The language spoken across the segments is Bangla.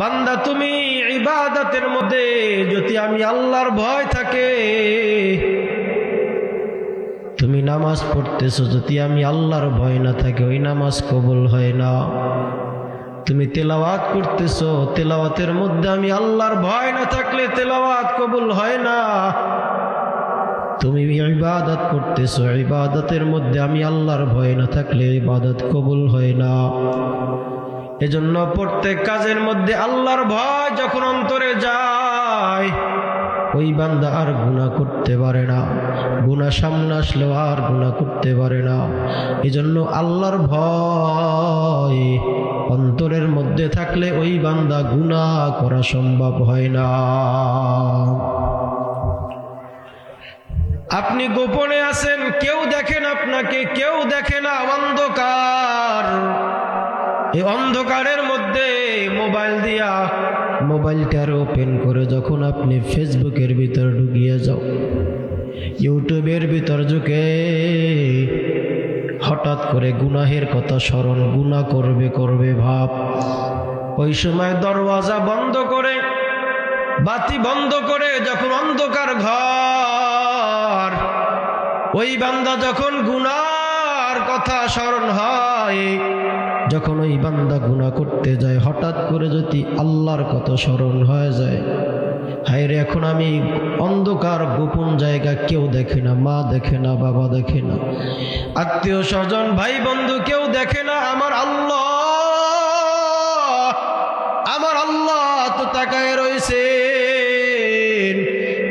বান্দা তুমি ইবাদতের মধ্যে যদি আমি আল্লাহর ভয় থাকে, তুমি নামাজ পড়তেছো যদি আমি আল্লাহর ভয় না থাকে, ওই নামাজ কবুল হয় না। তুমি তেলাওয়াত করতেছো, তেলাওয়াতের মধ্যে আমি আল্লাহর ভয় না থাকলে তেলাওয়াত কবুল হয় না। তুমি ইবাদত করতেছো, ইবাদতের মধ্যে আমি আল্লাহর ভয় না থাকলে ইবাদত কবুল হয় না। এজন্য প্রত্যেক কাজের মধ্যে আল্লাহর ভয় যখন অন্তরে যায়, ওই বান্দা আর গুনাহ করতে পারে না, গুনাহ সামনে আসলেও আর গুনাহ করতে পারে না। এজন্য আল্লাহর ভয় অন্তরের মধ্যে থাকলে ওই বান্দা গুনাহ করা সম্ভব হয় না। আপনি গোপনে আছেন, কেউ দেখেন আপনাকে, কেউ দেখে না, অন্ধকার। এই অন্ধকারের মধ্যে মোবাইল দিয়া মোবাইলটার ওপেন করে যখন আপনি ফেসবুকের ভিতর ঢুকিয়ে যাও, ইউটিউবের ভিতর ঢুকে হঠাৎ করে গুনাহের কথা স্মরণ, গুনাহ করবে ভাব। ওই সময় দরওয়াজা বন্ধ করে, বাতি বন্ধ করে যখন অন্ধকার ঘর, ওই বান্দা যখন গুনার কথা স্মরণ হয়, যখন ওই বান্দা গুনাহ করতে যায়, হঠাৎ করে যদি আল্লাহর কথা স্মরণ হয়ে যায়, হায় রে এখন আমি অন্ধকার গোপন জায়গা, কেউ দেখে না, মা দেখে না, বাবা দেখে না, আত্মীয় স্বজন ভাই বন্ধু কেউ দেখে না, আমার আল্লাহ তো তাকায় রয়েছে।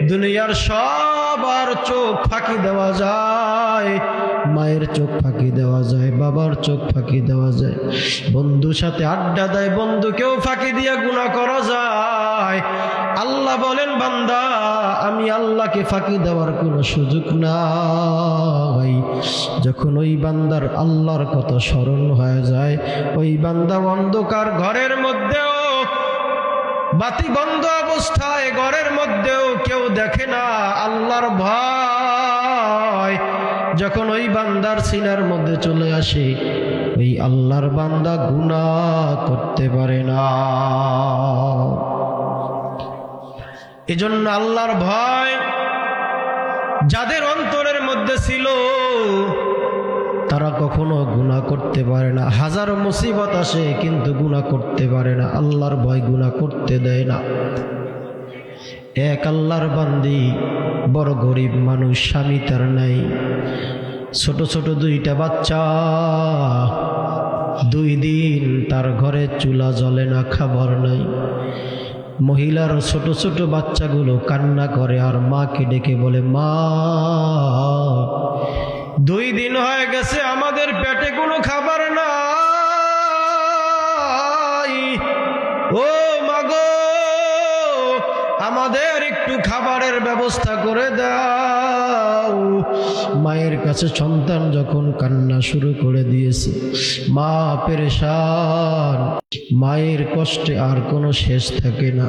দুনিয়ার সবার চোখ ফাঁকি দেওয়া যায়, মায়ের চোখ ফাঁকি দেওয়া যায়, বাবার চোখ ফাঁকি দেওয়া যায়, বন্ধুর সাথে আড্ডা দেয় বন্ধুকেও ফাঁকি দিয়া গুনাহ করা যায়। আল্লাহ বলেন বান্দা, আমি আল্লাহকে ফাঁকি দেওয়ার কোনো সুযোগ নাই। যখন ওই বান্দার আল্লাহর কথা স্মরণ হয়ে যায়, ওই বান্দা অন্ধকার ঘরের মধ্যেও, বাতি বন্ধ অবস্থায় ঘরের মধ্যেও কেউ দেখে না, আল্লাহর ভয় যখন ওই বান্দার সিনার মধ্যে চলে আসে, ওই আল্লাহর বান্দা গুনাহ করতে পারে না। এজন্য আল্লাহর ভয় যাদের অন্তরের মধ্যে ছিল, তারা কখনো গুনাহ করতে পারে না। হাজারো মুসিবত আসে কিন্তু গুনাহ করতে পারে না, আল্লাহর ভয় গুনাহ করতে দেয় না। এক আল্লাহর বান্দি, বড় গরিব মানুষ, স্বামী তার নাই, ছোট ছোট দুইটা বাচ্চা, 2 দিন তার ঘরে চুলা জ্বলে না, খাবার নাই। মহিলার ছোট ছোট বাচ্চাগুলো কান্না করে আর মাকে ডেকে বলে, মা 2 দিন হয়ে গেছে আমাদের পেটে কোনো খাবার নাই, ও মাগো আমাদের একটু খাবারের ব্যবস্থা করে দাও। মায়ের কাছে সন্তান যখন কান্না শুরু করে দিয়েছে, মা পেরেশান, মায়ের কষ্টে আর কোনো শেষ থাকে না।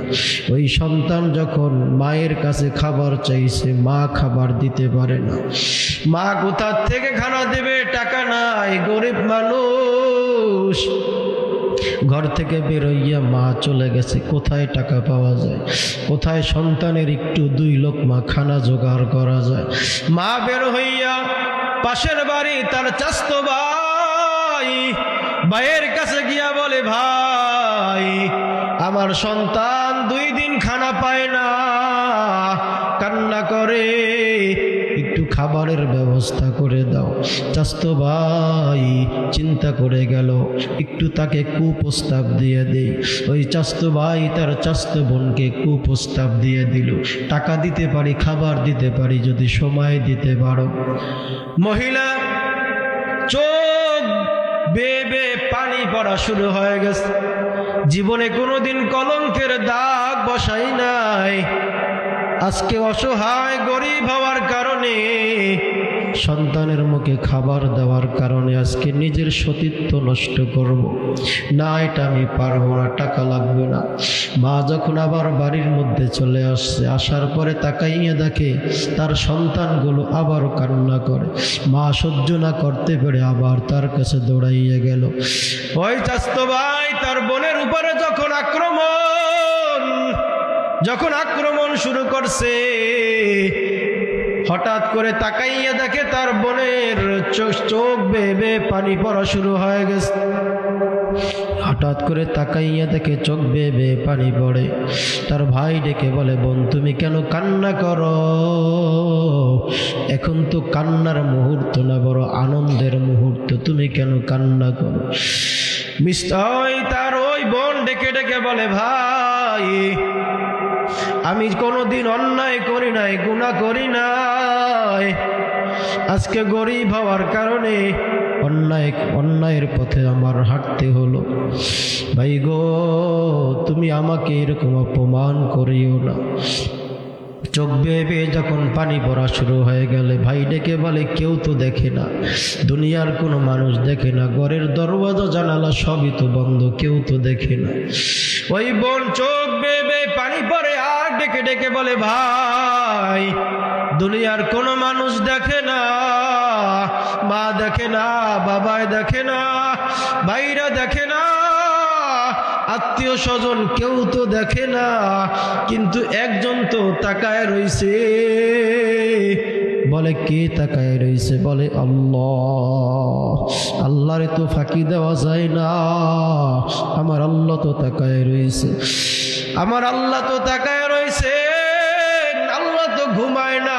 ওই সন্তান যখন মায়ের কাছে খাবার চাইছে, মা খাবার দিতে পারে না। মা কোথা থেকে খানা দেবে, টাকা নাই, গরিব মানুষ। ঘর থেকে বেরোইয়া মা চলে গেছে, কোথায় টাকা পাওয়া যায়, কোথায় সন্তানের একটু 2 লোকমা খানা জোগাড় করা যায়। মা বের হইয়া পাশের বাড়ি তার চাচতো ভাইয়ের কাছে গিয়া বলে, ভাই আমার সন্তান 2 দিন খানা পায় না, কান্না করে, একটু খাবারের ব্যবস্থা করে দাও। চাচতো ভাই চিন্তা করে গেল, একটু তাকে কুপ্রস্তাব দিয়ে দেই। ওই চাচতো ভাই তার চাচতো বোনকে কুপ্রস্তাব দিয়ে দিল, টাকা দিতে পারি, খাবার দিতে পারি, যদি সময় দিতে পারো। মহিলা চোখ বেয়ে পানি পড়া শুরু হয়ে গেছে, জীবনে কোনোদিন কলঙ্কের দাগ বসাই নাই, আজকে অসহায় গরিব হওয়ার কারণে, সন্তানের মুখে খাবার দেওয়ার কারণে আজকে নিজের সতীত্ব নষ্ট করব না, এটা আমি পারবো না, টাকা লাগবে না। মা যখন আবার বাড়ির মধ্যে চলে আসছে, আসার পরে তাকাইয়া দেখে তার সন্তানগুলো আবার কান্না করে। মা সহ্য না করতে পেরে আবার তার কাছে দৌড়াইয়া গেল। ওই চাচতো ভাই তার বোনের উপরে যখন আক্রমণ যখন আক্রমণ শুরু করছে, হঠাৎ করে তাকাইয়া দেখে তার বোনের চোখ বেয়ে বেয়ে পানি পড়া শুরু হয়ে গেছে। হঠাৎ করে তাকাইয়া দেখে চোখ বেয়ে বেয়ে পানি পড়ে। তার ভাই ডেকে বলে, বোন তুমি কেন কান্না করো? এখন তো কান্নার মুহূর্ত না, বড় আনন্দের মুহূর্ত, তুমি কেন কান্না করো? তার ওই বোন ডেকে ডেকে বলে, ভাই আমি কোনোদিন অন্যায় করি নাই, গুনাহ করি নাই, আজকে গরিব হওয়ার কারণে অন্যায়ের পথে আমার হাঁটতে হলো। ভাই গো, তুমি আমাকে এরকম অপমান করিও না। চোখ বেয়ে বেয়ে যখন পানি পড়া শুরু হয়ে গেলে, ভাই ডেকে বলে, কেউ তো দেখে না, দুনিয়ার কোনো মানুষ দেখে না, ঘরের দরওয়াজা জানালা সবই তো বন্ধ, কেউ তো দেখে না। ওই বোন চোখ বেয়ে বেয়ে পানি পড়ে আর ডেকে ডেকে বলে, ভাই দুনিয়ার কোনো মানুষ দেখে না, মা দেখে না, বাবাই দেখে না, ভাইরা দেখে না, আত্মীয় স্বজন কেউ তো দেখে না, কিন্তু একজন তো তাকায় রইছে। বলে, কে তাকায় রইছে? বলে, আল্লাহ। আল্লাহরে তো ফাঁকি দেওয়া যায় না, আমার আল্লাহ তো তাকায় রইছে, আমার আল্লাহ তো তাকায় রইছে, আল্লাহ তো ঘুমায় না।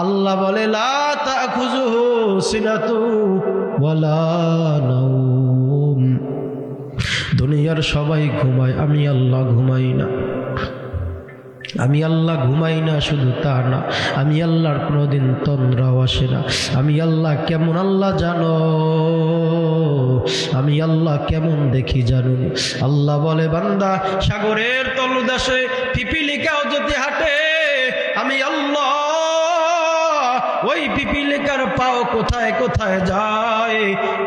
আল্লাহ বলে, লা তাখুযুহু সিনাতু ওয়ালা নাওম। দুনিয়ার সবাই ঘুমায়, আমি আল্লাহ ঘুমাই না। আমি আল্লাহ ঘুমাই না, শুধু তা না, আমি আল্লাহর কোনোদিন তন্দ্রাও আসে না। আমি আল্লাহ কেমন আল্লাহ জানো? আমি আল্লাহ কেমন দেখি জানো? আল্লাহ বলে, বান্দা সাগরের তলদেশে পিপিলিকাও যদি হাঁটে, আমি আল্লাহ ওই পিপিলিকার পাও কোথায় কোথায় যায়,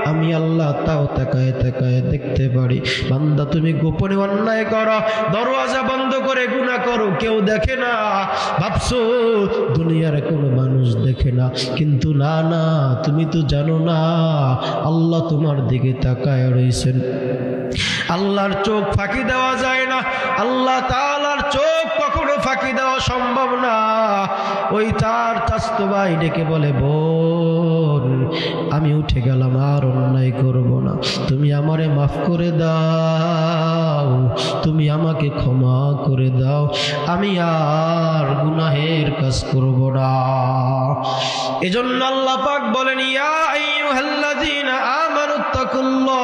আমি আল্লাহ তাও তাকায় তাকায় দেখতে পারি। বান্দা তুমি গোপনে অন্যায় করো, দরওয়াজা বন্ধ করে গুনাহ করো, কেউ দেখে না, ভাবছো দুনিয়ার কোনো মানুষ দেখে না, কিন্তু না না, তুমি তো জানো না আল্লাহ তোমার দিকে তাকায় রয়েছেন। আল্লাহর চোখ ফাঁকি দেওয়া যায় না, আল্লাহ তাআলার চোখ কখনো ফাঁকি দেওয়া সম্ভব না। ওই তার চাচতো ভাই ডেকে বলে, বোন আমি উঠে গেলাম, আর অন্যায় করব না, তুমি আমারে মাফ করে দাও, তুমি আমাকে ক্ষমা করে দাও, আমি আর গুনাহের কাজ করব না। এজন্য আল্লাহ পাক বলেন, ইয়া আইয়ুহাল্লাযীনা আমানুত্তাকুল্লাহ,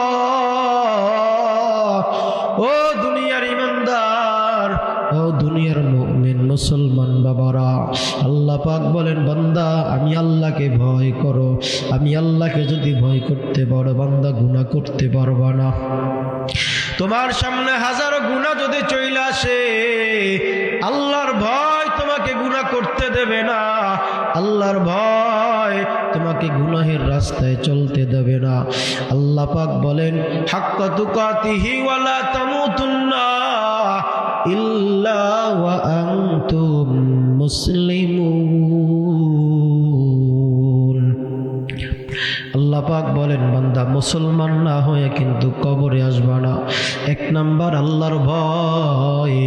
ও দুনিয়ার ইমানদার, ও দুনিয়ার মুমিন মুসলমান বাবারা, আল্লাহ পাক বলেন, বান্দা আমি আল্লাহকে ভয় করো। আমি আল্লাহকে যদি ভয় করতে পারো, বান্দা গুনাহ করতে পারবা না। তোমার সামনে হাজারো গুনাহ যদি চলে আসে, আল্লাহর ভয় তোমাকে গুনাহ করতে দেবে না। আল্লাহর ভয় তোমাকে গুনাহের রাস্তায় চলতে দেবে না। আল্লাহ পাক বলেন, হাক্কা তুকাতিহি ওয়ালা তামুতুন্না ইল্লা ওয়া আনতুম মুসলিমুন। আল্লাহ পাক বলেন, বান্দা মুসলমান না হয়ে কিন্তু কবরে আসবা না। এক নাম্বার আল্লাহর ভয়,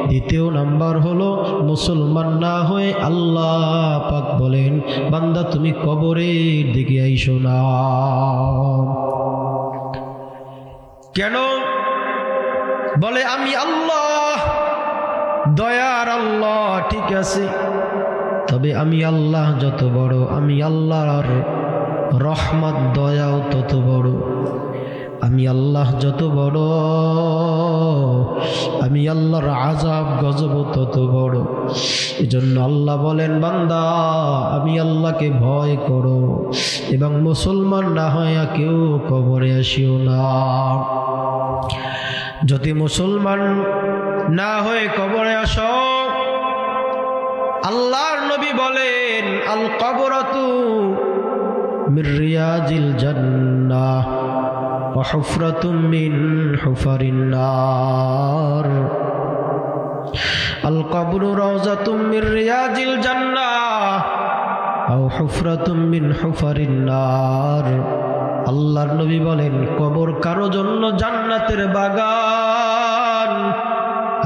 দ্বিতীয় নাম্বার হলো মুসলমান না হয়ে আল্লাহ পাক বলেন, বান্দা তুমি কবরের দিকে আইসো না। কেন? বলে, আমি আল্লাহ দয়ার আল্লাহ, ঠিক আছে, তবে আমি আল্লাহ যত বড়, আমি আল্লাহর রহমত দয়াও তত বড়। আমি আল্লাহ যত বড়, আমি আল্লাহর আযাব গজব তত বড়। এজন্য আল্লাহ বলেন, বান্দা আমি আল্লাহকে ভয় করো এবং মুসলমান না হয় কেউ কবরে আসিও না। যদি মুসলমান না হয়ে কবরে আসো, আল্লাহর নবী বলেন, আল কবরাতু মির রিয়াজিল জান্নাহ ওয়া হুফরাতুম মিন হুফারিন নার। আল কবরু রাওযাতুম মির রিয়াজিল জান্নাহ ওয়া হুফরাতুম মিন হুফারিন নার। আল্লাহর নবী বলেন, কবর কারো জন্য জান্নাতের বাগান,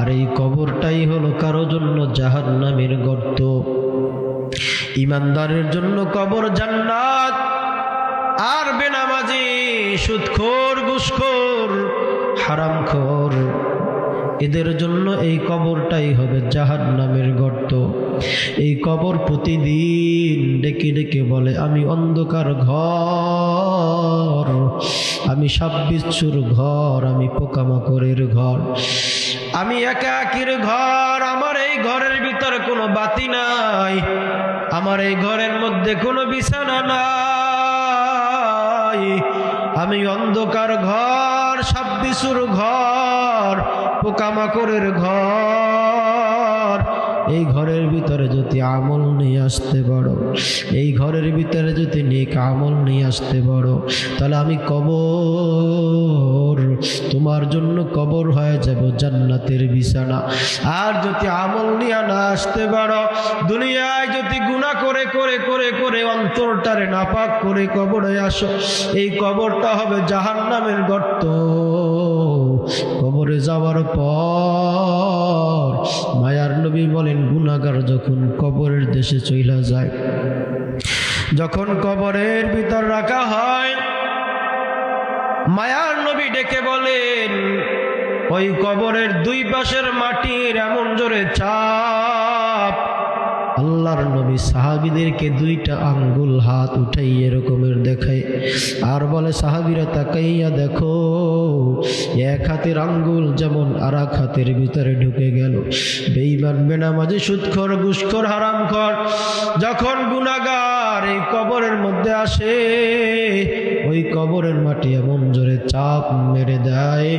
আর এই কবরটাই হলো কারো জন্য জাহান্নামের গর্ত। ইমানদারের জন্য কবর জান্নাত, আর বেনামাজি, সুদখোর, ঘুষখোর, হারামখোর এদের জন্য এই কবরটাই হবে জাহান্নামের গর্ত। এই কবর প্রতিদিন ডেকে ডেকে বলে, আমি অন্ধকার ঘর, আমি সাপ বিচ্ছুর ঘর, আমি পোকামাকড়ের ঘর, আমি একাকির ঘর, আমার এই ঘরের ভিতরে কোনো বাতি নাই, আমার এই ঘরের মধ্যে কোনো বিছানা নাই, আমি অন্ধকার ঘর, সাপ বিচ্ছুর ঘর, পোকামাকড়ের ঘর। এই ঘরের ভিতরে যদি আমল নিয়ে আসতে পারো, এই ঘরের ভিতরে যদি নেক আমল নিয়ে আসতে পারো, তাহলে আমি কবর তোমার জন্য কবর হয়ে যাব জান্নাতের বিছানা। আর যদি আমল নিয়ে না আসতে পারো, দুনিয়ায় যদি গুনাহ করে করে করে করে অন্তরটারে নাপাক করে কবরে আসো, এই কবরটা হবে জাহান্নামের গর্ত। কবরে যাওয়ার পর মায়ার নবী বলেন, গুনাহগার যখন কবরের দেশে চইলা যায়, যখন কবরের ভিতর রাখা হয়, মায়ার নবী ডেকে বলেন, ওই কবরের দুই পাশের মাটির এমন জোরে চাপ, আল্লাহর নবী সাহাবীদেরকে দুইটা আঙ্গুল হাত উঠাই এরকমের দেখায়, আর বলে, সাহাবীরা তাকাইয়া দেখো, এক হাতের আঙ্গুল যেমন আর এক হাতের ভিতরে ঢুকে গেল। বেঈমান, বেনামাজি, সুদখোর, ঘুষখোর, হারামখোর যখন গুনাহগার এই কবরের মধ্যে আসে, ওই কবরের মাটি এমন জোরে চাপ মেরে দেয়,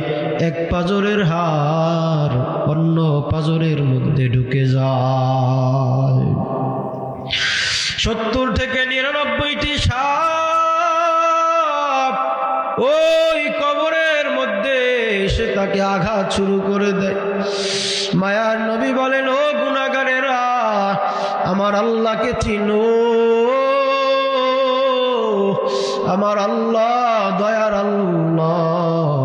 এক পাজরের হাড় অন্য পাজরের মধ্যে ঢুকে যায়। 70 থেকে 99টি সাপ ওই কবরের মধ্যে এসে তাকে আঘাত শুরু করে দেয়। মায়ার নবী বলেন, ও গুনাহগারেরা, আমার আল্লাহকে চিনো, আমার আল্লাহ দয়ার আল্লাহ,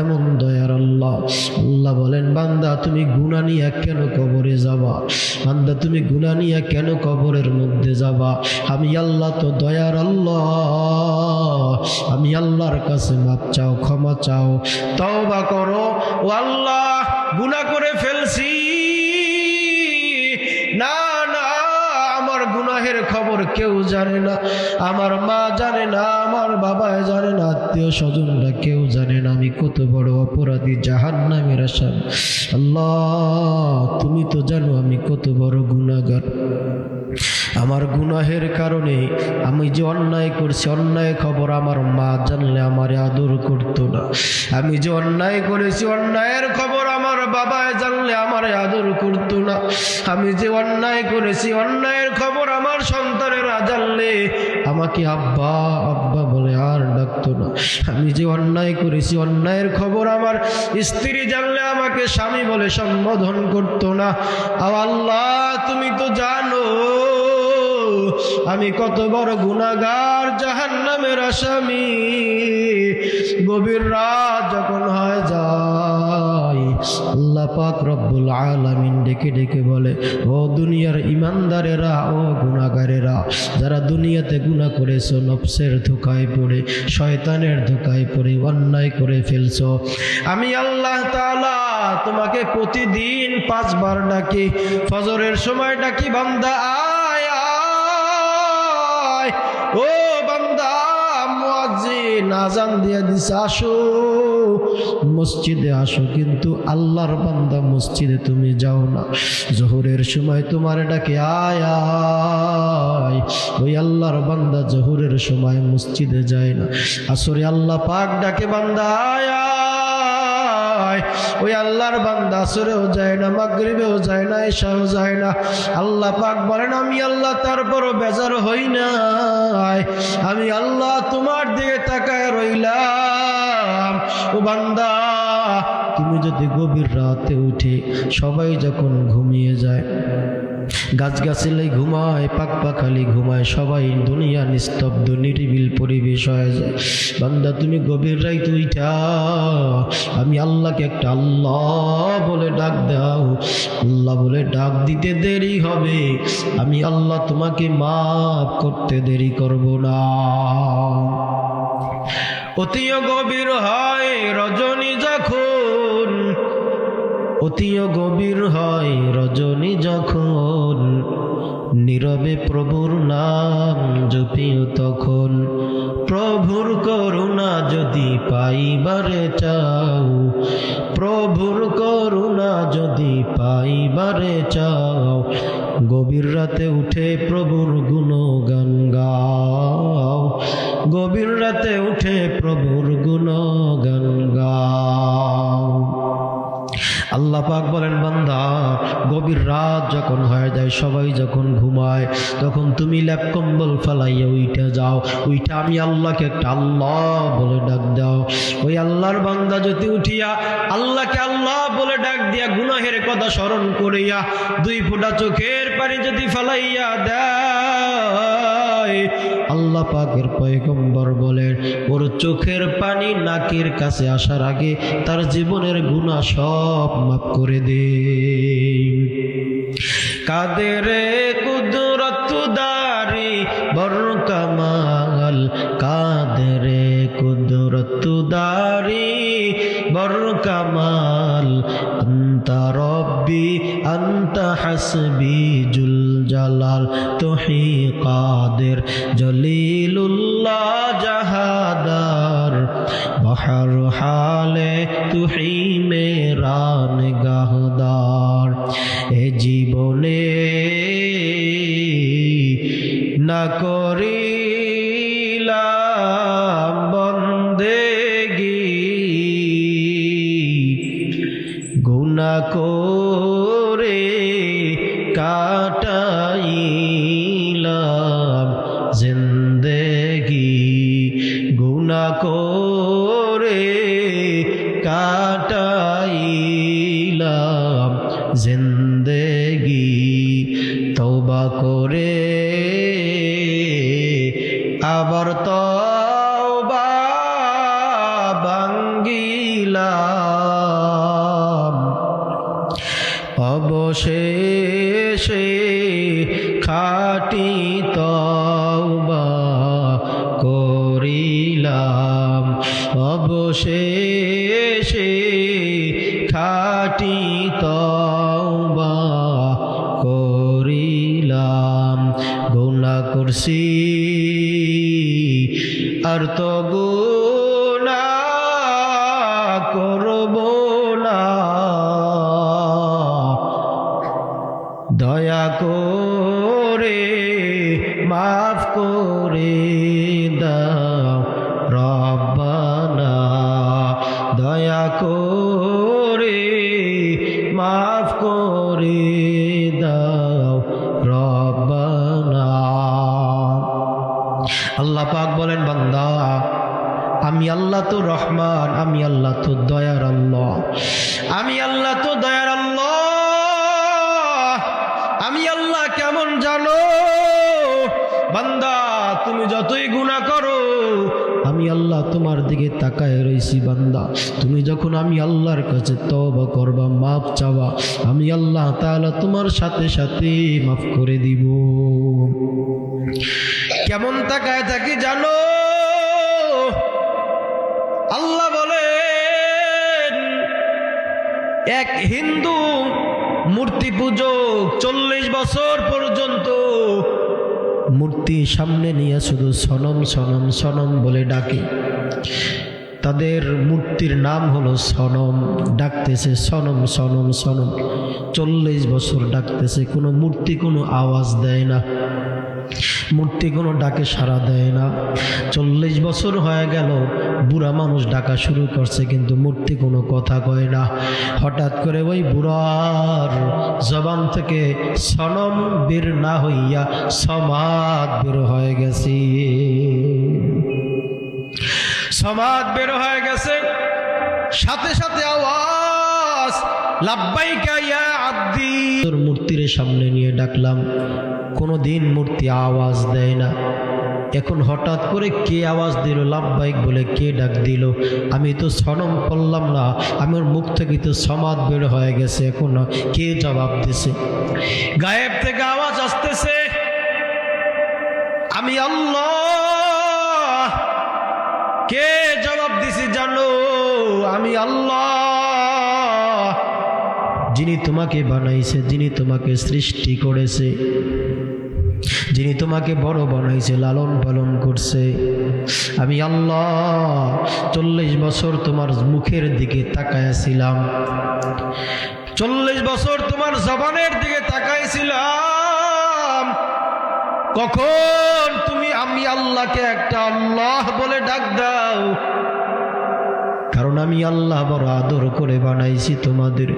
এমন দয়ার আল্লাহ। আল্লাহ বলেন, বান্দা তুমি গুনাহ নিয়ে কেন কবরে যাবা? বান্দা তুমি গুনাহ নিয়ে কেন কবরের মধ্যে যাবা? আমি আল্লাহ তো দয়ার আল্লাহ, আমি আল্লাহর কাছে মাপ চাও, ক্ষমা চাও, তওবা করো। ও আল্লাহ, গুনাহ করে ফেলছি, না না, আমার গুনাহের খবর কেউ জানে না, আমার মা জানে না, আমার বাবা জানে না, আত্মীয় স্বজনরা কেউ জানে না, আমি কত বড় অপরাধী, জাহান্নামের আসামি। আল্লাহ, তুমি তো জানো আমি কত বড় গুনাহগার। আমার গুনাহের কারণে আমি যে অন্যায় করছি, অন্যায় খবর আমার মা জানলে আমারে আদর করতো না। আমি যে অন্যায় করেছি, অন্যায়ের খবর আমার বাবা জানলে আমারে আদর করতো না। আমি যে অন্যায় করেছি, অন্যায়ের খবর আমার সন্তানেরা জানলে আমাকে আব্বা আব্বা বলে আর ডাকতো না। আমি যে অন্যায় করেছি, অন্যায়ের খবর আমার স্ত্রী জানলে আমাকে স্বামী বলে সম্বোধন করতো না। আল্লাহ, তুমি তো জানো আমি কত বড় গুনাহগার, জাহান্নামের আসামি। গভীর রাত যখন হয়ে যায়, আল্লাহ পাক রব্বুল আলামিন ডেকে ডেকে বলে, ও দুনিয়ার ইমানদারেরা, ও গুনাহগারেরা, যারা দুনিয়াতে গুনাহ করেছো, নফসের ধোঁকায় পড়ে, শয়তানের ধোঁকায় পড়ে অন্যায় করে ফেলছো, আমি আল্লাহ তাআলা তোমাকে প্রতিদিন 5 বার ডাকি। ফজরের সময় ডাকি, বান্দা আয় আয়, ও বান্দা, মুয়াজ্জিন আযান দিয়ে দিছে, আসো মসজিদে আসো। কিন্তু আল্লাহর বান্দা, মসজিদে তুমি যাও না। জোহরের সময় তোমার ডাকে, আয় আয়, ওই আল্লাহর বান্দা জোহরের সময় মসজিদে যায় না। আসরে আল্লাহ পাক ডাকে, বান্দা আয় আয়, ওই আল্লাহর বান্দা আসরেও যায় না, মাগরিবেও যায় না, এশাও যায় না। আল্লাহ পাক বলেন, আমি আল্লাহ তারপরও বেজার হই নাই, আমি আল্লাহ তোমার দিকে তাকায় রইলাম। ও বান্দা, তুমি যদি গভীর রাতে উঠে, সবাই যখন ঘুমিয়ে যায়, গাছগাছালি ঘুমায়, পাক পাখালি ঘুমায়, সবাই দুনিয়া নিস্তব্ধ নিরিবিল পরিবেশ হয়ে যায়। বান্দা তুমি গভীর রাত উইঠা আমি আল্লাহকে একটা আল্লাহ বলে ডাক দাও। আল্লাহ বলে ডাক দিতে দেরি হবে, আমি আল্লাহ তোমাকে মাফ করতে দেরি করব না। অতিও গভীর হয় রজনী যখন, অতিও গভীর হয় রজনী যখন, নীরবে প্রভুর নাম জপিও তখন। প্রভুর করুণা যদি পাইবারে চাও, প্রভুর করুণা যদি পাইবারে চাও, গভীর রাতে উঠে প্রভুর গুণগান গাও, গভীর রাতে উঠে প্রভুর গুণগান গাও। আল্লাহ পাক বলেন বান্দা গভীর রাত যখন হয়ে যায়, সবাই যখন ঘুমায়, তখন তুমি ল্যাপ কম্বল ফালাইয়া উইঠা যাও, উইঠা আমি আল্লাহকে একটা আল্লাহ বলে ডাক দাও। ওই আল্লাহর বান্দা যদি উঠিয়া আল্লাহকে আল্লাহ বলে ডাক দিয়া গুনাহের কথা স্মরণ করিয়া 2 ফোঁটা চোখের পানি যদি ফালাইয়া দেয়, আল্লাহ পাকের পয়গম্বর বলেন ওর চোখের পানি নাকের কাছে আসার আগে তার জীবনের গুনাহ সব মাফ করে দে। কাদেরে কুদরত দারি বর কামাল, কাদেরে কুদরত দারি বর কামাল, আনতা রব্বি আনতা হাসবি জুল জালাল, তুহি কাদের জলিলুল্লাহ জাহাদার, বহর হালে তুহি মেরা নিগাহদার। এ জীবনে না করিলাম বন্দেগি, গুনাহ করে কাটাইলাম জিন্দেগি, গুনাহ করে কাটাইলাম জিন্দেগি। তওবা করে আবার তওবা ভাঙ্গিলাম, অবশেষে খাঁটি তওবা করিলাম, অবশেষে খাঁটি তওবা করিলাম। গুনাহ করছি আর তো গুনাহ করব না, দয়া করে মাফ করে দাও রব্বানা, দয়া করে মাফ করে দাও রব্বানা। আল্লাহ পাক বলেন বান্দা আমি আল্লাহ তো রহমান, আমি আল্লাহ তো দয়ার আল্লাহ, আমি আল্লাহ তো দয়ার আল্লাহ। আমি আল্লাহ কেমন জানো বান্দা, তুমি যতই গুনাহ করো আমি আল্লাহ তোমার দিকে তাকায় রইছি বান্দা। তুমি যখন আমি আল্লাহর কাছে তওবা করবা, মাফ চাওয়া, আমি আল্লাহ তাআলা তোমার সাথে সাথে মাফ করে দিব। কেমন তাকায় থাকি জানো? আল্লাহ বলেন এক হিন্দু মূর্তি পূজক 40 বছর পর্যন্ত মূর্তি সামনে নিয়ে শুধু সনম সনম সনম বলে ডাকে। তাদের মূর্তির নাম হলো সনম, ডাকতেছে সনম সনম সনম। 40 বছর ডাকতেছে, কোনো মূর্তি কোনো আওয়াজ দেয় না, মূর্তি কোনো ডাকে সাড়া দেয় না। 40 বছর হয়ে গেল, বুড়া মানুষ ডাকা শুরু করছে, কিন্তু মূর্তি কোনো কথা কয় না। হঠাৎ করে ওই বুড়ার জবান থেকে সনম বের না হইয়া সমাদ বের হয়ে গেছে, সমাদ বের হয়ে গেছে। সাথে সাথে আওয়াজ, লাব্বাইকা ইয়া আব্দি, তোর মূর্তির সামনে নিয়ে ডাকলাম, কোনোদিন মূর্তি আওয়াজ দেয় না। এখন হঠাৎ করে কে আওয়াজ দিল, লাব্বাইক বলে কে ডাক দিল? আমি তো সনম করলাম না, আমার মুখ থেকে তো সমাদ বের হয়ে গেছে, এখন কে জবাব দিছে? গায়েব থেকে আওয়াজ আসতেছে, আমি আল্লাহ। কে জবাব দিছি জানো? আমি আল্লাহ, যিনি তোমাকে বানাইছে, যিনি তোমাকে সৃষ্টি করেছে, যিনি তোমাকে বড় বানাইছে, লালন পালন করছে। আমি আল্লাহ 40 বছর তোমার মুখের দিকে তাকাইছিলাম, 40 বছর তোমার জবানের দিকে তাকাইছিলাম। কখন তুমি আমি আল্লাহকে একটা আল্লাহ বলে ডাক দাও? কারণ আমি আল্লাহ বড় আদর করে বানাইছি তোমাদের।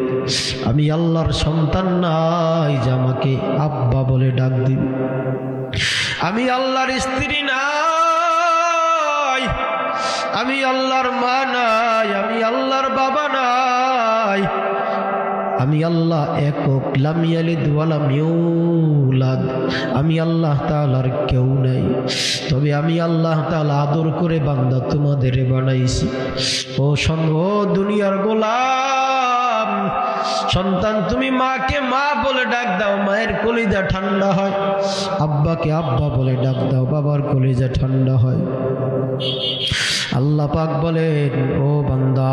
আমি আল্লাহর সন্তান নাই যে আমাকে আব্বা বলে ডাক দিবে। আমি আল্লাহর স্ত্রী নাই, আমি আল্লাহর মা নাই, আমি আল্লাহর বাবা নাই। আমি আল্লাহ একক, লাম ইয়ালিদ ওয়া লাম ইউলাদ। আমি আল্লাহ তাআলার কেউ নাই, তবে আমি আল্লাহ তাআলা আদর করে বান্দা তোমাদের বানাইছি। ও দুনিয়ার গোলাম, সন্তান তুমি মাকে মা বলে ডাক দাও, মায়ের কলিজা ঠান্ডা হয়। আব্বাকে আব্বা বলে ডাক দাও, বাবার কলিজা ঠান্ডা হয়। আল্লাহ পাক বলেন, ও বান্দা,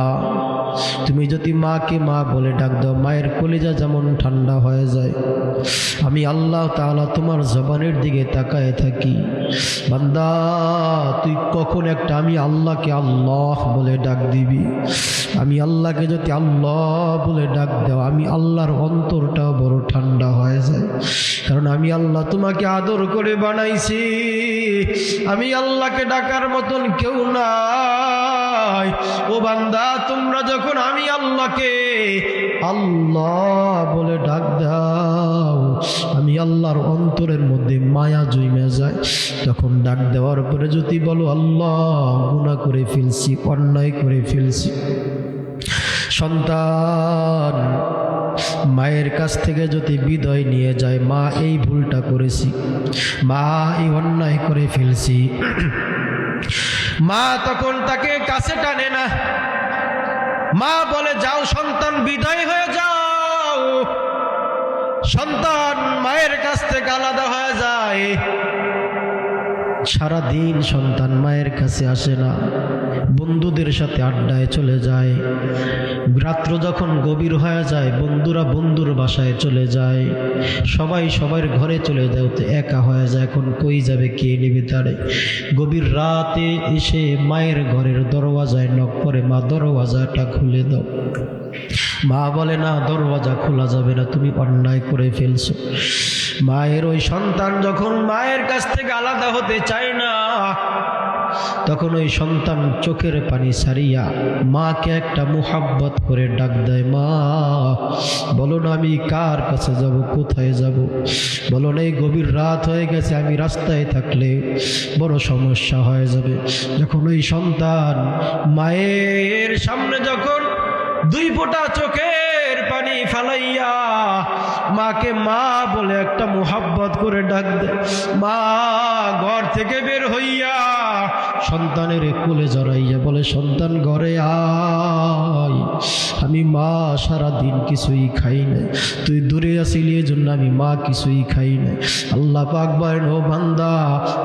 তুমি যদি মাকে মা বলে ডাক দাও, মায়ের কলিজা যেমন ঠান্ডা হয়ে যায়, আমি আল্লাহ তাআলা তোমার জবানের দিকে তাকায় থাকি। বান্দা, তুই কখন একটা আমি আল্লাহকে আল্লাহ বলে ডাক দিবি? আমি আল্লাহকে যদি আল্লাহ বলে ডাক দাও, আমি আল্লাহর অন্তরটাও বড় ঠান্ডা হয়ে যায়। কারণ আমি আল্লাহ তোমাকে আদর করে বানাইছি। আমি আল্লাহকে ডাকার মতন কেউ নাই। ও বান্দা, তোমরা যখন আমি আল্লাহকে আল্লাহ বলে ডাক দাও, আমি আল্লাহর অন্তরের মধ্যে মায়া জমে যায়। তখন ডাক দেওয়ার পরে যদি বলো, আল্লাহ গুনাহ করে ফেলছি, অন্যায় করে ফেলছি। সন্তান মায়ের কাছ থেকে যদি বিদায় নিয়ে যায়, মা এই ভুলটা করেছি, মা এই অন্যায় করে ফেলছি, মা তখন তাকে কাছে টানে না। মা বলে, যাও সন্তান, বিদায় হয়ে যাও। সন্তান মায়ের কাছ থেকে আলাদা হয়ে যায়। সারাদিন সন্তান মায়ের কাছে আসে না, বন্ধুদের সাথে আড্ডায় চলে যায়। রাত্র যখন গভীর হয়ে যায়, বন্ধুরা বন্ধুর বাসায় চলে যায়, সবাই সবার ঘরে চলে যায়, তো একা হয়ে যায়। এখন কই যাবে, কে নেবে তারে? গভীর রাতে এসে মায়ের ঘরের দরওয়াজায় নক করে, মা দরওয়াজাটা খুলে দাও। মা বলে, না, দরওয়াজা খোলা যাবে না, তুমি অন্যায় করে ফেলছো। মায়ের ওই সন্তান যখন মায়ের কাছ থেকে আলাদা হতে চায় না, তখন ওই সন্তান চোখের পানি ছাড়িয়া মাকে একটা মুহাব্বত করে ডাক দেয়, মা বলো না আমি কার কাছে যাব, কোথায় যাব? বলো না এই গভীর রাত হয়ে গেছে, আমি রাস্তায় থাকলে বড় সমস্যা হয়ে যাবে। যখন ওই সন্তান মায়ের সামনে যখন 2 ফোঁটা চোখের পানি ফালাইয়া মাকে মা বলে একটা মুহাব্বত করে ডাক দেয়, মা ঘর থেকে বের হইয়া সন্তানের কোলে জড়াইয়া বলে, সন্তান ঘরে আয়, আমি মা সারাদিন কিছুই খাই নাই, তুই দূরে আসিলি এজন্য আমি মা কিছুই খাই নাই। আল্লাহ পাক বলেন, ও বান্দা,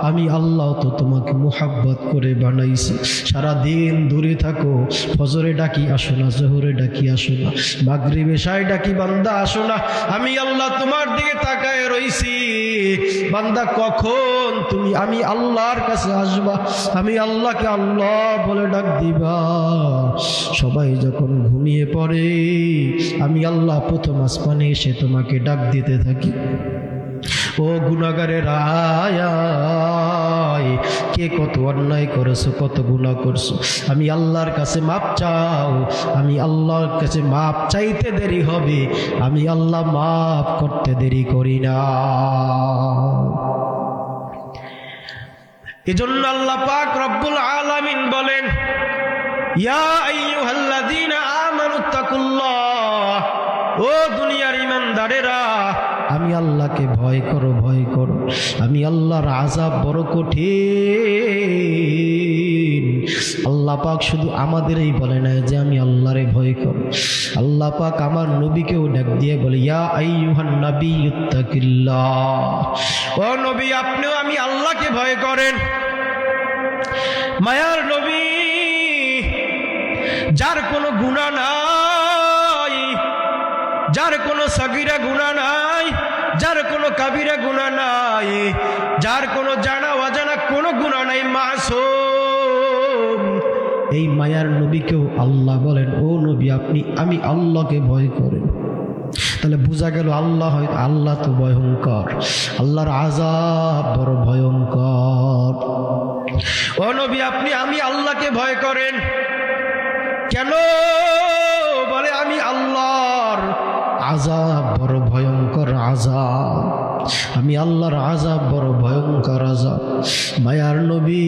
আমি আল্লাহ তো তোমাকে মুহাব্বত করে বানাইছি। সারাদিন দূরে থাকো, ফজরে ডাকি আসো না, জোহরে ডাকি আসো না, মাগরিব এশায় ডাকি বান্দা আসো না। আমি আল্লাহ তোমার দিকে তাকায় রইছি। বান্দা, কখন তুমি আমি আল্লাহর কাছে আসবা, আমি আল্লাহকে আল্লাহ বলে ডাক দিবা? সবাই যখন ঘুমিয়ে পড়ে, আমি আল্লাহ প্রথম আসমানে এসে তোমাকে ডাক দিতে থাকি, ও গুনাহগারের আয়, কে কত অন্যায় করেছো, কত গুনাহ করছো, আমি আল্লাহর কাছে মাপ চাও। আমি আল্লাহর কাছে মাপ চাইতে দেরি হবে, আমি আল্লাহ মাপ করতে দেরি করি না। এজন্য আল্লাহ পাক রব্বুল আলামিন বলেন, ইয়া আইয়ুহাল্লাযীনা আমানুত্তাকুল্লাহ ও দুনিয়ার ইমানদারেরা, আমি আল্লাহকে ভয় করো, ভয় করো। আমি আল্লাহর আযাব বড় কঠিন। আল্লাহ পাক শুধু আমাদেরই বলে না যে আমি আল্লাহরে ভয় করো, আল্লাহ পাক আমার নবীকেও ডাক দিয়ে বলে, ইয়া আইয়ুহান নাবিয়্যুত্তাকিল্লাহ, ও নবী আপনিও আমি আল্লাহকে ভয় করেন। মায়ার নবী, যার কোনো গুনাহ নাই, যার কোনো সগীরা গুনাহ নাই, যার কোনো কাবিরা গুনাহ নাই, যার কোনো জানা অজানা কোনো গুনাহ নাই, মাসুম, এই মায়ার নবীকেও আল্লাহ বলেন, ও নবী আপনি আমি আল্লাহকে ভয় করেন। তাহলে বোঝা গেল আল্লাহ তো ভয়ঙ্কর, আল্লাহর আযাব বড় ভয়ঙ্কর। ও নবী আপনি আমি আল্লাহকে ভয় করেন কেন? বলে আমি আল্লাহর আযাব বড় ভয়ঙ্কর আযাব, আমি আল্লাহর আযাব বড় ভয়ঙ্কর আযাব। মায়ার নবী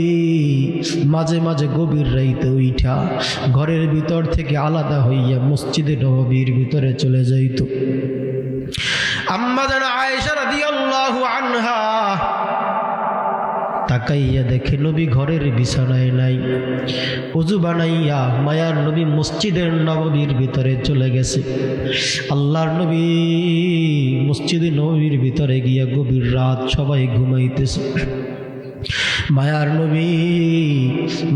মাঝে মাঝে গভীর রাইতে উঠা ঘরের ভিতর থেকে আলাদা হইয়া মসজিদে নববীর ভিতরে চলে যাইত। আম্মা জান আয়েশা রাদিয়াল্লাহু আনহা তাকাইয়া দেখে নবী ঘরের বিছানায় নাই। ওযু বানাইয়া মায়ার নবী মসজিদের নববীর ভিতরে চলে গেছে। আল্লাহর নবী মসজিদে নববীর ভিতরে গিয়া গভীর রাত, সবাই ঘুমাইতেছে। মায়ার নবী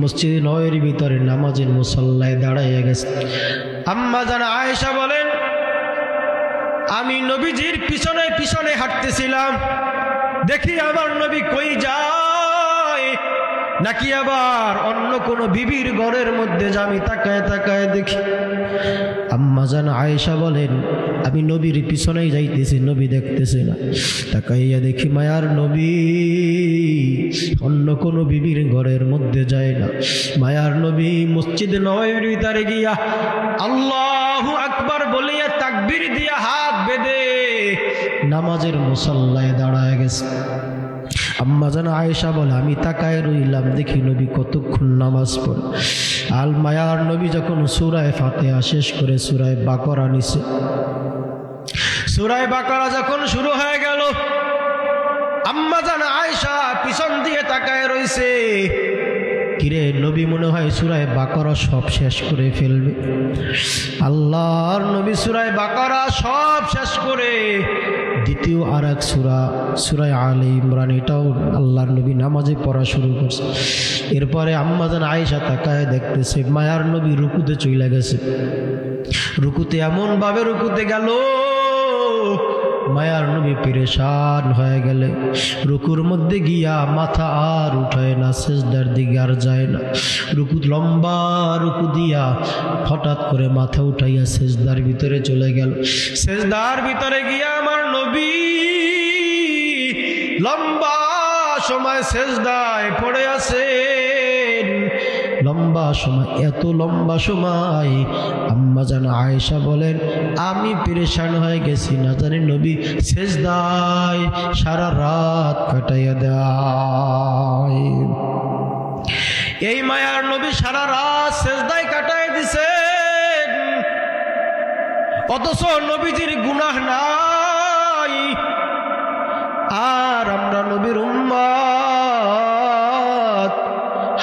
মসজিদে নববীর ভিতরে নামাজের মুসল্লায় দাঁড়াইয়া গেছে। আম্মা জান আয়েশা বলেন, আমি নবীজির পিছনে পিছনে হাঁটতেছিলাম, দেখি আমার নবী কই যায়, নাকি আবার অন্য কোনো বিবির ঘরের মধ্যে আমি তাকায় তাকায় দেখি। আম্মা জান আয়েশা বলেন, আমি নবীর পিছনেই যাইতেছি, নবী দেখতেছি না। তাকাইয়া দেখি মায়ার নবী অন্য কোনো বিবির ঘরের মধ্যে যায় না। মায়ার নবী মসজিদে নববীর ভিতরে গিয়া আল্লাহু আকবার বলিয়া তাকবীর দিয়া হাত বেঁধে নামাজের মুসল্লায় দাঁড়ায় গেছে। আম্মা জান আয়েশা বলে, আমি তাকায় রইলাম, দেখি নবী কতক্ষণ নামাজ পড়ে। আল মায়ার নবী যখন সূরা ফাতিহা শেষ করে সূরা বাকারা নিছে, সূরা বাকারা যখন শুরু হয়ে গেল, আম্মা জান আয়েশা পিছন দিয়ে তাকায় রইছে। কিরে নবী মনে হয় সূরা বাকারা সব শেষ করে ফেলবে। আল্লাহর নবী সূরা বাকারা সব শেষ করে দ্বিতীয় আর এক সূরা আলে ইমরান, এটাও আল্লাহর নবী নামাজে পড়া শুরু করছে। এরপরে আম্মা জান আয়েশা তাকায় দেখতেছে মায়ার নবী রুকুতে চলে গেছে। রুকুতে এমন ভাবে রুকুতে গেল, মায়ার নবী পেরেশান হয়ে গেলে রুকুর মধ্যে গিয়া মাথা আর উঠায় না, সেজদার দিকে আর যায় না। লম্বা রুকু দিয়া হঠাৎ করে মাথা উঠাইয়া সেজদার ভিতরে চলে গেল। সেজদার ভিতরে গিয়া আমার নবী লম্বা সময় সেজদায় পড়ে আছেন। লম্বা সময়, এত লম্বা সময় আম্মা জান আয়েশা বলেন, আমি পেরেশান হয়ে গেছি, না জানি নবী সেজদায় সারা রাত কাটাইয়া দেয়। এই মায়ার নবী সারা রাত সেজদায় কাটাই দিছেন, অথচ নবীজির গুনাহ নাই। আর আমরা নবীর উম্মত,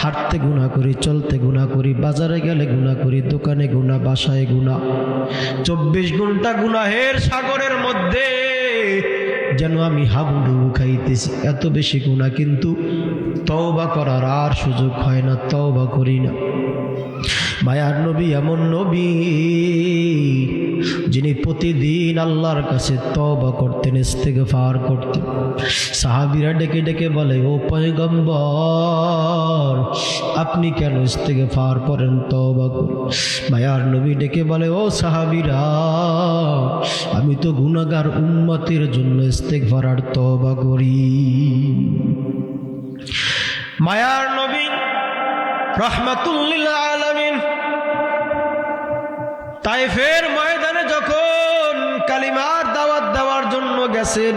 হাঁটতে গুনাহ করি, চলতে গুনাহ করি, বাজারে গেলে গুনাহ করি, দোকানে গুনাহ, বাসায় গুনাহ। 24 ঘন্টা গুনাহের সাগরের মধ্যে যেন আমি হাবুডুবু খাইতেছি, এত বেশি গুনাহ, কিন্তু তওবা করার আর সুযোগ হয় না, তওবা করি না। মায়ার নবী এমন নবী যিনি প্রতিদিন আল্লাহর কাছে তওবা করতেন, ইস্তেগফার করতেন। সাহাবীরা ডেকে ডেকে বলে, ও পয়গম্বর আপনি কেন ইস্তেগফার করেন, তওবা করেন? মায়ার নবী ডেকে বলে, ও সাহাবীরা আমি তো গুনাহগার উম্মতের জন্য ইস্তেগফার আর তওবা করি। মায়ার নবী রাহমাতুল লিল আলামিন তায়েফের ময়দানে যখন কালিমার দাওয়াত দেওয়ার জন্য গেছেন,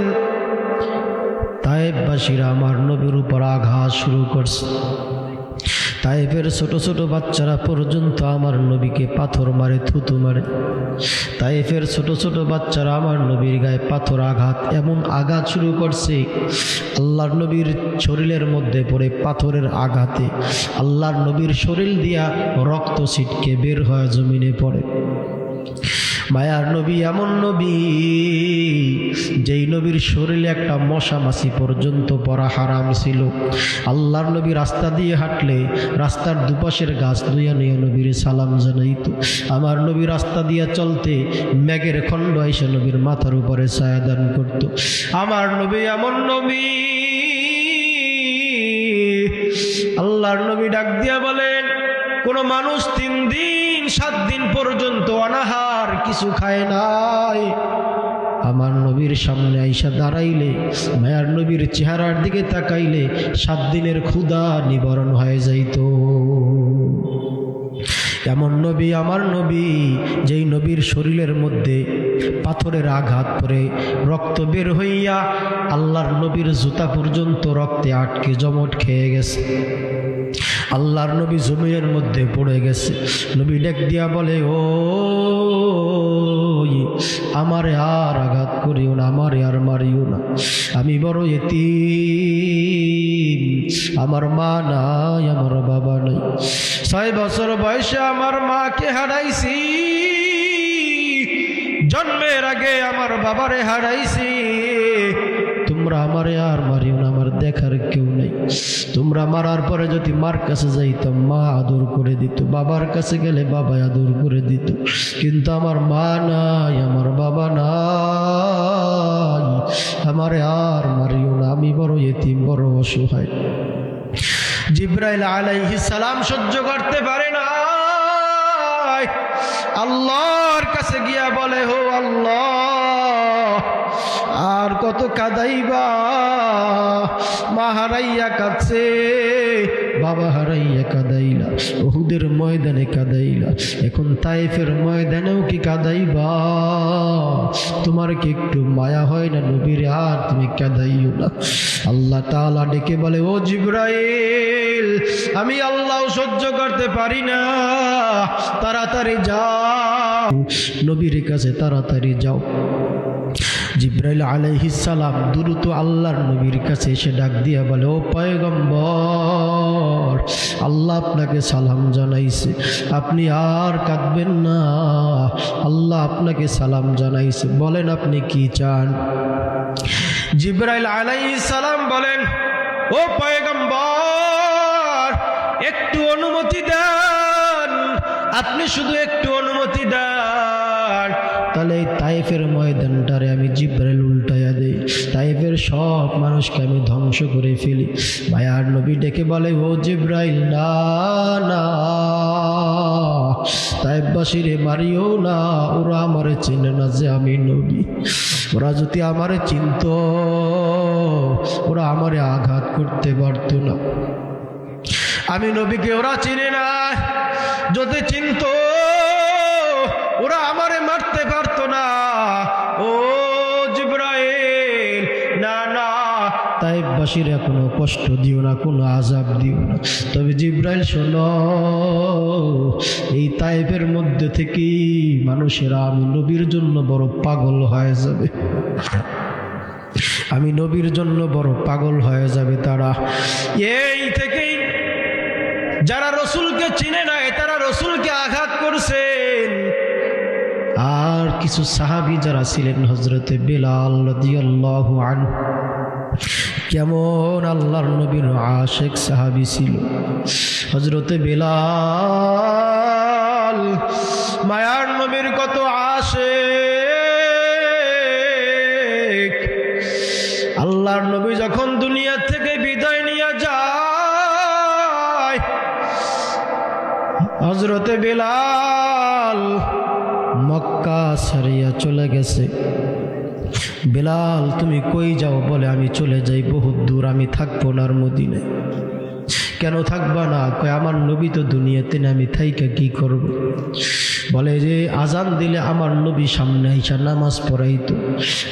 তায়েফবাসীরা আমার নবীর উপর আঘাত শুরু করছে। তায়েফের ছোট ছোট বাচ্চারা পর্যন্ত আমার নবীকে পাথর মারে, থুতু মারে। তায়েফের ছোট ছোট বাচ্চারা আমার নবীর গায়ে পাথর আঘাত, এমন আঘাত শুরু করছে, আল্লাহর নবীর শরীরের মধ্যে পড়ে পাথরের আঘাতে আল্লাহর নবীর শরীর দিয়া রক্ত ছিটকে বের হয়ে জমিনে পড়ে। মায়ার নবী এমন নবী, যেই নবীর শরীরে একটা মশা মাছি পর্যন্ত পড়া হারাম ছিল। আল্লাহর নবী রাস্তা দিয়ে হাঁটলে রাস্তার দুপাশের গাছ দুইয়া নিয়ে নবীর সালাম জানাইত। আমার নবী রাস্তা দিয়ে চলতে মেঘের খণ্ড এসে নবীর মাথার উপরে ছায়া দান করত। আমার নবী এমন নবী, আল্লাহর নবী ডাক দিয়া বলেন, কোন মানুষ 3 দিন 7 দিন পর্যন্ত অনাহার কিছু খায় নাই, আমার নবীর সামনে আইসা দাঁড়াইলে, মায়ার নবীর চেহারার দিকে তাকাইলে 7 দিনের ক্ষুধা নিবারণ হয়ে যাইত। এমন নবী আমার নবী, যেই নবীর শরীরের মধ্যে পাথরের আঘাত পরে রক্ত বের হইয়া আল্লাহর নবীর জুতা পর্যন্ত রক্তে আটকে জমট খেয়ে গেছে। আল্লাহর নবী জমিনের মধ্যে পড়ে গেছে। নবী ডাক দিয়া বলে, ও আমারে আর আঘাত করিও না, আমারে আর মারিও না, আমি বড় এতিম, আমার মা নাই, আমার বাবা নাই। 6 বছর বয়সে আমার মাকে হারাইছি, জন্মের আগে আমার বাবারে হারাইছি, তোমরা আমারে আর মারিও না, আমার দেখার কেউ নাই। তোমরা মারার পরে যদি মার কাছে যাইতাম মা আদর করে দিত, বাবার কাছে গেলে বাবা আদর করে দিত, কিন্তু আমার মা নাই, আমার বাবা নাই, আমারে আর মারিও না, আমি বড় এতিম, বড় অসহায়। জিবরাইল আলাইহিস সালাম সহ্য করতে পারে না, আল্লাহর কাছে গিয়া বলে, হো আল্লাহ, আর কত কাঁদাইবা? মা হারাইয়া কাঁদছে, বাবা হারাইয়া কাঁদাইলা, উহুদের ময়দানে কাঁদাইলা, এখন তায়েফের ময়দানেও কি কাঁদাইবা? তোমার কি একটু মায়া হয় না নবীর? আর তুমি কাঁদাইও না। আল্লাহ তাআলা ডেকে বলে, ও জিবরাইল, আমি আল্লাহ সহ্য করতে পারি না, তাড়াতাড়ি যাও, নবীর কাছে তাড়াতাড়ি যাও। জিবরাইল আলাইহিস সালাম দ্রুত আল্লাহর নবীর কাছে এসে ডাক দিয়া বলে, ও পয়গম্বর, আল্লাহ আপনাকে সালাম জানাইছে, আপনি আর কাঁদবেন না, আল্লাহ আপনাকে সালাম জানাইছে, বলেন আপনি কি চান? জিবরাইল আলাইহিস সালাম বলেন, ও পয়গম্বর, একটু অনুমতি দেন, আপনি শুধু একটু অনুমতি দেন, তাহলে এই তায়েফের ময়দানটারে আমি জিবরাইল উল্টাইয়া দেই, তায়েফের সব মানুষকে আমি ধ্বংস করে ফেলি। মায়ার নবী ডেকে বলে, ও জিবরাইল, না না, তায়েফবাসীরে মারিও না, ওরা আমারে চিনে না যে আমি নবী, ওরা যদি আমারে চিনত ওরা আমারে আঘাত করতে পারত না, আমি নবীকে ওরা চিনে না, যদি চিনত ওরা আমারে মারতে পারতো না। ও জিবরাইল, না না, তায়েফবাসীরা কোনো কষ্ট দিও না, কোনো আযাব দিও না। তবে জিবরাইল শোনো, এই তায়েফের মধ্যে থেকে মানুষেরা আমি নবীর জন্য বড় পাগল হয়ে যাবে, আমি নবীর জন্য বড় পাগল হয়ে যাবে তারা। এই থেকেই যারা রসুলকে চিনে নাই তারা রসুলকে আঘাত করছেন। আর কিছু সাহাবী যারা ছিলেন, হযরতে বেলাল রাদিয়াল্লাহু আনহু, কেমন আল্লাহর নবীর আশিক সাহাবী ছিল হযরতে বেলাল, মায়ার নবীর কত আশিক। আল্লাহর নবী যখন দুনিয়া থেকে বিদায় নিয়ে যায়, হযরতে বেলাল মক্কা ছাড়িয়া চলে গেছে। বেলাল, তুমি কই যাও? বলে, আমি চলে যাই বহুত দূর, আমি থাকবো না আর মদিনায়। কেন থাকবা না? কয়, আমার নবী তো দুনিয়াতে না, আমি থাইকা কি করব? বলে যে আজান দিলে আমার নবী সামনে আইসা নামাজ পড়াইতো।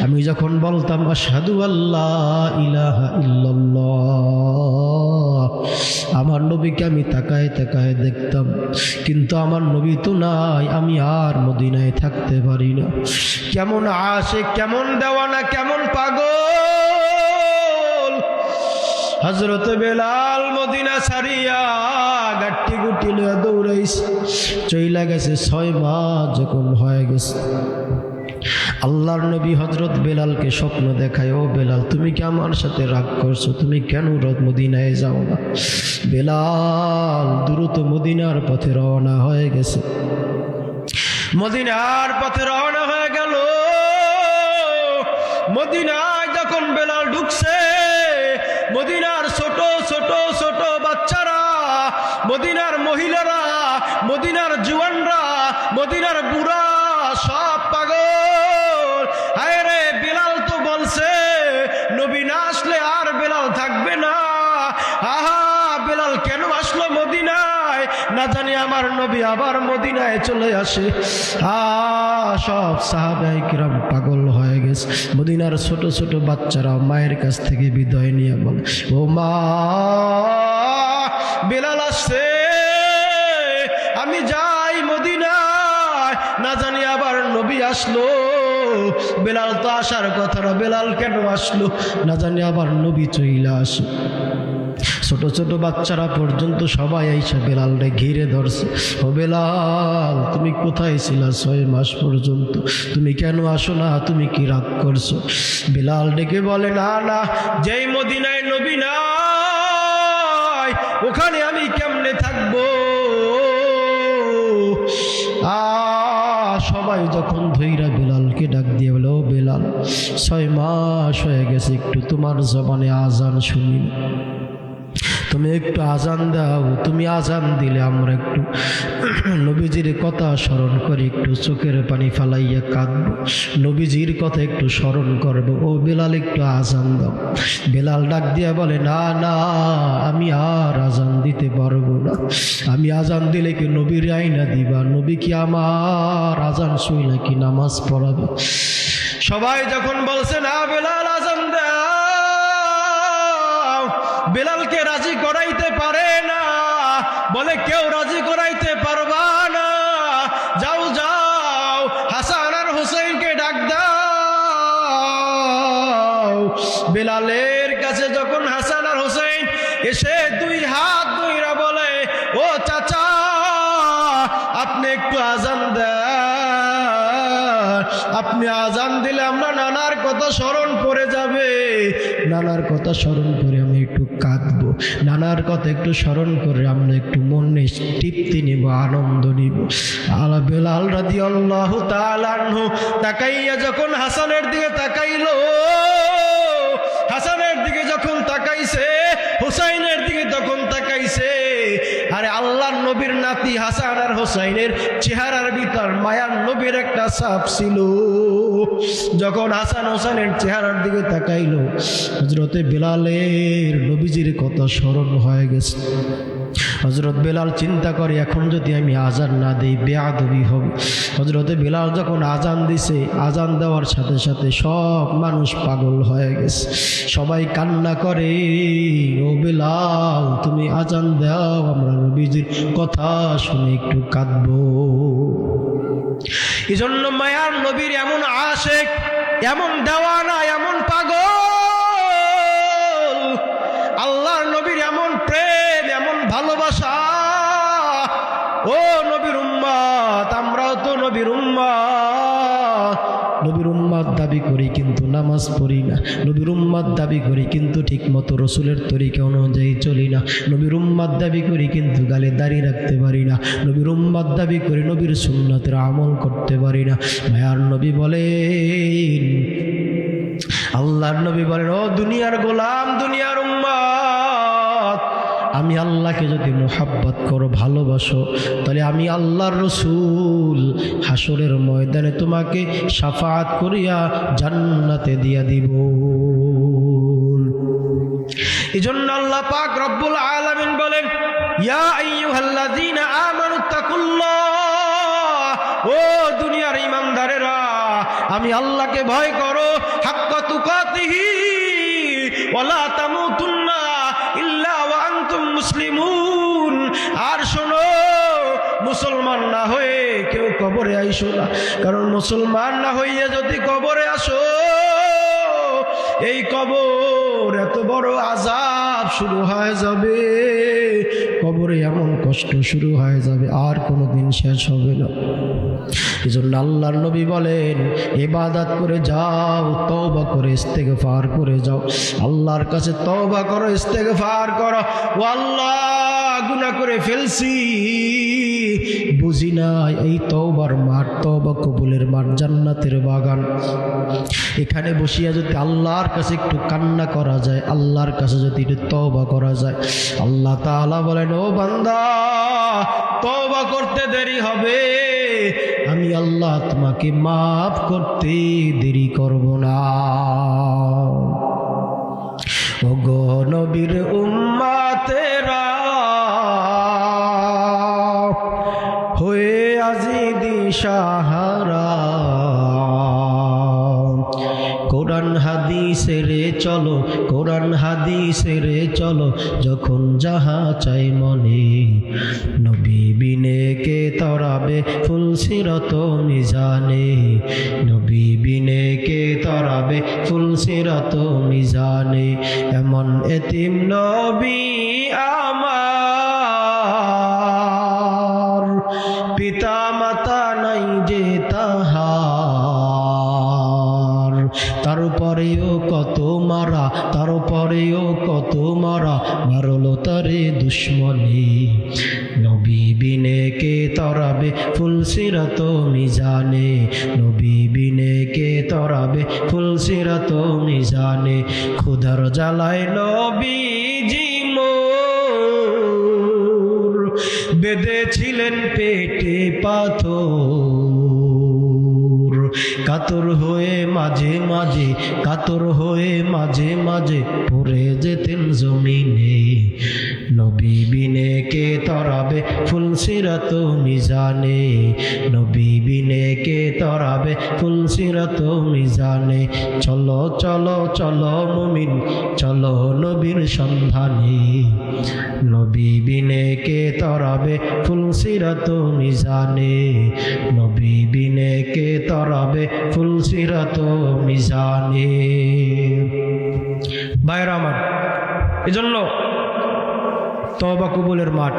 আমি যখন বলতাম আশহাদু আল্লাহ ইলাহা ইল্লাল্লাহ, আমার নবীকে আমি তাকায় তাকায় দেখতাম, কিন্তু আমার নবী তো নাই, আমি আর মদিনায় থাকতে পারি না। কেমন আশিক, কেমন দেওয়ানা, কেমন পাগল। হযরত বেলাল মদিনা ছাড়িয়া গাট্টি গুটি লইয়া দৌড়াইছে, চইলা গেছে 6 মাস যখন হয়ে গেছে। আল্লাহর নবী হযরত বেলালকে স্বপ্ন দেখায়, ও বেলাল তুমি কি আমার সাথে রাগ করছো, তুমি কেন মদিনায় যাও না? বেলাল দ্রুত মদিনার পথে রওনা হয়ে গেছে। মদিনার পথে রওনা হয়ে গেল। মদিনায় যখন বেলাল ঢুকছে, মদিনার ছোট ছোট ছোট বাচ্চারা, মদিনার মহিলারা, মদিনার জুয়ানরা, মদিনার বুড়া সব পাগল। হায় রে, বেলাল তো বলছে নবী না আসলে আর বেলাল থাকবে না। আহা, বেলাল কেন আসলো মদিনায়? না জানি আমার নবী আবার মদিনায় চলে আসে। সব সাহাবায়ে কিরাম পাগল হয়ে গেছে। মদিনার ছোট ছোট বাচ্চারা মায়ের কাছ থেকে বিদায় নিয়ে বলে, ও মা, বেলাল আসছে, আমি যাই মদিনায়, না জানি আবার নবী আসলো। বেলাল তো আসার কথা না, বেলাল কেন আসলো? না জানি আবার নবী চইলা আসে। ছোট ছোট বাচ্চারা পর্যন্ত সবাই আইসা বেলালরে ঘিরে ধরছে। ও বেলাল, তুমি কোথায় ছিলা 6 মাস পর্যন্ত? তুমি কেন আসো না? তুমি কি রাগ করছো? বেলাল ডেকে বলে, না না, যেই মদিনায় নবী নাই ওখানে আমি কেমনে থাকবো? সবাই যখন ধৈরা বেলালকে ডাক দিয়ে বলে, ও বেলাল, 6 মাস হয়ে গেছে, একটু তোমার জবানে আজান শুনি, তুমি একটু আজান দাও। তুমি আজান দিলে আমরা একটু নবীজির কথা স্মরণ করে একটু চোখের পানি ফালাইয়া কাঁদবো, নবীজির কথা একটু স্মরণ করবো। ও বেলাল, একটু আজান দাও। বেলাল ডাক দিয়া বলে, না না, আমি আর আজান দিতে পারবো না। আমি আজান দিলে কি নবীর আইনা দিবা? নবী কি আমার আজান শুইলে কি নামাজ পড়াবে? সবাই যখন বলছে না বেলাল আজান দাও, বেলালকে রাজি করাইতে পারে না। বলে, কেউ রাজি করাইতে পারবা না, যাও যাও হাসান আর হুসাইনকে ডাক দাও। বেলালের কাছে যখন হাসান আর হুসাইন এসে 2 হাত ধইরা বলে, ও চাচা, আপনি একটু আজান দেন, আপনি আজান দিলে আমরা নানার কথা স্মরণ করে যাবে, নানার কথা স্মরণ করে আমি একটু কাঁদবো, নানার কথা একটু স্মরণ করে আমরা একটু মনে তৃপ্তি নিব, আনন্দ নিব। আলা বেলাল রাদিয়াল্লাহু তাআলা আনহু তাকাইয়া যখন হাসানের দিকে তাকাইলো, হাসানের দিকে যখন তাকাইছে, হুসাইনের দিকে তখন তাকাইছে, আরে আল্লাহর নবীর নাতি হাসান আর হুসাইনের চেহারার ভিতর মায়ার নবীর একটা ছাপ ছিল। যখন হাসান হুসাইনের চেহারার দিকে তাকাইলো, হযরতে বেলালের নবীজির কথা স্মরণ হয়ে গেছে। হযরত বেলাল চিন্তা করে, এখন যদি আমি আজান না দেই বেয়াদবি হবে। হযরতে বেলাল যখন আজান দিছে, আজান দেওয়ার সাথে সাথে সব মানুষ পাগল হয়ে গেছে, সবাই কান্না করে, ও বেলাল তুমি আজান দাও, আমরা নবীজির কথা শুনে একটু কাঁদবো। এজন্য মায়ার নবীর এমন আশিক, এমন দেওয়ানা, এমন পাগল, আল্লাহর নবীর এমন প্রেম, এমন ভালোবাসা। ও নবীর উম্মত, আমরাও তো নবীর উম্মত। নবীর উম্মত দাবি করি কিন্তু নামাজ পড়ি না, নবীর উম্মত দাবি করি কিন্তু ঠিক মতো রসুলের তরিকা অনুযায়ী চলি না, নবীর উম্মত দাবি করি কিন্তু গালে দাড়ি রাখতে পারি না, নবীর উম্মত দাবি করি নবীর সুন্নতের আমল করতে পারি না। মায়ার নবী বলেন, আল্লাহর নবী বলেন, ও দুনিয়ার গোলাম, দুনিয়ার উম্মত, আমি আল্লাহকে যদি মোহাব্বত করো, ভালোবাসো, তাহলে আমি আল্লাহর রসুল হাসরের ময়দানে তোমাকে শাফাআত করিয়া জান্নাতে দিয়া দিব। এজন্য আল্লাহ পাক রব্বুল আলামিন বলেন, ইয়া আইয়ুহাল্লাযীনা আমানুত্তাকুল্লাহ ও দুনিয়ার ইমানদারেরা, আমি আল্লাহকে ভয় করো, হাক্কা তুকাতিহি ওয়ালা তামুতুন্না ইল্লা ওয়া আনতুম মুসলিমুন। আর শোনো, মুসলমান না হয়ে কেউ কবরে আইসো না, কারণ মুসলমান না হইয়া যদি কবরে আসো, এই কবর এত বড় আযাব শুরু হয়ে যাবে, কবরে এমন কষ্ট শুরু হয়ে যাবে, আর কোনোদিন শেষ হবে না। এই জন্য আল্লাহর নবী বলেন, ইবাদত করে যাও, তওবা করে ইস্তেগফার করে যাও, আল্লাহর কাছে তওবা করো, ইস্তেগফার করো। ও আল্লাহ, গুনাহ করে ফেলছি, বুঝি না এই তওবার মাঠ, তওবা কবুলের মাঠ, জান্নাতের বাগান। এখানে বসিয়া যদি আল্লাহর কাছে একটু কান্না করা যায়, আল্লাহর কাছে যদি একটু তওবা করা যায়, আল্লাহ তাআলা বলেন, ও বান্দা, তওবা করতে দেরি হবে, আমি আল্লাহ তোমাকে মাফ করতে দেরি করব না। ওগো নবীর উম্মতেরা, হয়ে আজি দিশাহারা, কোরআন হাদিসের চলো, কোরআন হাদিসের চলো, যখন যাহা চাই মনে, নবী বিনে কে তরাবে ফুলসিরত মিজানে, নবী বিনে কে তরাবে ফুলসিরত মিজানে। এমন এতিম নবী আমার, পিতা মাতা নাই যে তাহার, তারপরেও কত মারা, তারপরেও কত মারা, মারলো তারে দুশ্মনী, নবী বিনে কে তরাবে ফুলসিরাত মিজানে, নবী বিনে কে তরাবে ফুলসিরাত মিজানে। ক্ষুধার জ্বালায় নবীজি মোর বেঁধেছিলেন পেটে পাথর, কাতর হয়ে মাঝে মাঝে, কাতর হয়ে মাঝে মাঝে পড়ে যেতেন জমিনে, নবী বিনে কে তরাবে ফুলসিরাত মিজানে, নবী বিনে কে তরাবে ফুলসিরাত মিজানে। চলো চলো চলো মুমিন, চলো নবীর সন্ধানে, নবী বিনে কে তরাবে ফুলসিরাত মিজানে, নবী বিনে কে তরাবে ফুলসিরাত মিজানে। ভাইরা আমার, এজন্য তওবা কবুলের মাঠ।